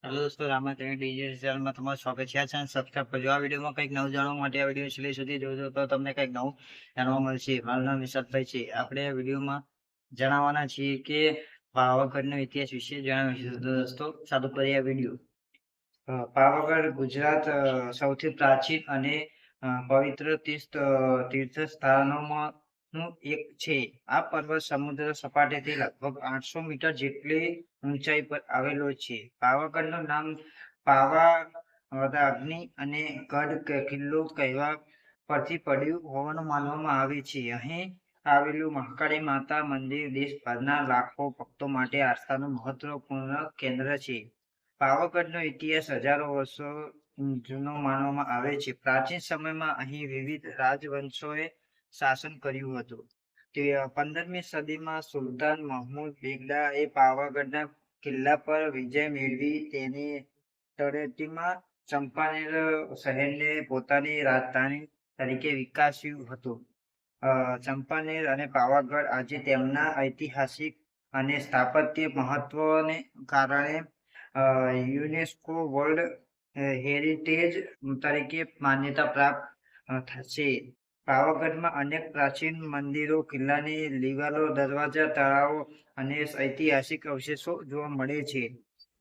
Hello દોસ્તો, રામાચરણ digital ચેનલમાં તમારું સ્વાગત છે. આ ચેનલ સબસ્ક્રાઇબ કરજો. આ વિડીયોમાં કંઈક નવું જાણવા માટે આ વિડીયો છેલ્લે સુધી જોજો તો તમને કંઈક નવું જાણવા મળશે. મારું નામ વિશાલભાઈ છે. આપણે આ વિડીયોમાં જણાવવાના છીએ કે પાવાગઢનો ઇતિહાસ વિશે જણાવીશું. તો દોસ્તો ચાલુ કરીએ આ વિડીયો. પાવાગઢ ગુજરાત સૌથી પ્રાચીન અને પવિત્ર તીર્થ સ્થાનોમાં નું એક છે. આ પર્વત સમુદ્ર સપાટીથી લગભગ 800 મીટર જેટલી ઊંચાઈ પર આવેલો છે. પાવાગઢનું નામ પાવા અગ્નિ અને ગઢ કિલ્લો કહેવા પરથી પડ્યું હોવાનું માનવામાં આવે છે. અહીં આવેલું મહાકાળી માતા મંદિર દેશભરના લાખો ભક્તો માટે આસ્થાનું મહત્વપૂર્ણ કેન્દ્ર છે. પાવાગઢનો ઇતિહાસ હજારો વર્ષો જૂનો માનવામાં આવે છે. પ્રાચીન સમયમાં અહીં વિવિધ રાજવંશોએ શાસન કર્યું હતું. તે 15મી સદીમાં સુલતાન મહમૂદ બેગડા એ પાવાગઢના કિલ્લા પર વિજય મેળવી તેની તળેટીમાં ચંપાનેર શહેરને પોતાની રાજધાની તરીકે વિકસાવ્યું હતું. ચંપાનેર અને પાવાગઢ આજે તેમના ઐતિહાસિક અને સ્થાપત્ય મહત્વને કારણે યુનેસ્કો વર્લ્ડ હેરિટેજ તરીકે માન્યતા પ્રાપ્ત છે. પાવાગઢમાં અનેક પ્રાચીન મંદિરો, કિલ્લાની દિવાલો, દરવાજા, તળાવો અને ઐતિહાસિક અવશેષો જોવા મળે છે.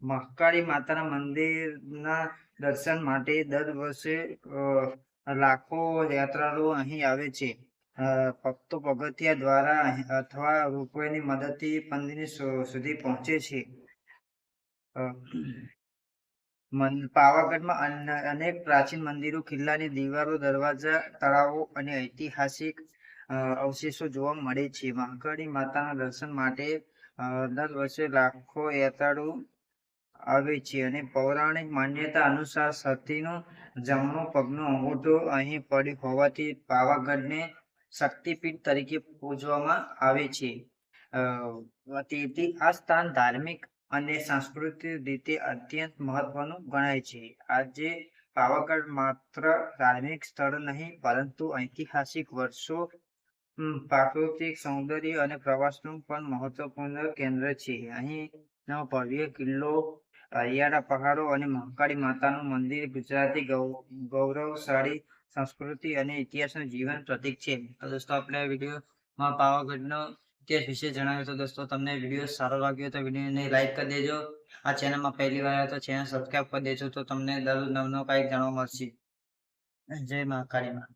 મહાકાળી માતાના મંદિરના દર્શન માટે દર વર્ષે લાખો યાત્રાળુઓ અહીં આવે છે. ભક્તો પગથિયા દ્વારા અથવા રોપવેની મદદથી મંદિર સુધી પહોંચે છે. પાવાગઢમાં અનેક પ્રાચીન મંદિરો, કિલ્લાની દિવાલો, દરવાજા, તળાવો અને ઐતિહાસિક અવશેષો જોવા મળે છે. મહાકાળી માતાના દર્શન માટે દર વર્ષે લાખો યાત્રાળુ આવે છે અને પૌરાણિક માન્યતા અનુસાર સતીનો જમણો પગનો અંગૂઠો અહીં પડ્યો હોવાથી પાવાગઢને શક્તિપીઠ તરીકે પૂજવામાં આવે છે. તેથી આ સ્થાન ધાર્મિક અને સાંસ્કૃતિક રીતે અત્યંત મહત્વનું ગણાય છે. આજે પાવાગઢ માત્ર ધાર્મિક સ્થળ નહીં પરંતુ ઐતિહાસિક વર્ષો, પ્રાકૃતિક સૌંદર્ય અને પ્રવાસનું પણ મહત્વપૂર્ણ કેન્દ્ર છે. અહીંનો ભવ્ય કિલ્લો, હરિયાળા પહાડો અને મહાકાળી માતાનું મંદિર ગુજરાતી ગૌરવશાળી સંસ્કૃતિ અને ઇતિહાસનું જીવન પ્રતીક છે. તો દોસ્તો આપણે વિડીયોમાં પાવાગઢનો ઇતિહાસ વિશે જણાવ્યું. તો દોસ્તો તમને વિડીયો સારો લાગ્યો તો વિડીયોને લાઈક કરી દેજો. આ ચેનલમાં પહેલી વાર તો ચેનલ સબસ્ક્રાઈબ કરી દેજો તો તમને દરરોજ નવ કંઈક જાણવા મળશે. જય મહાકાળી માં.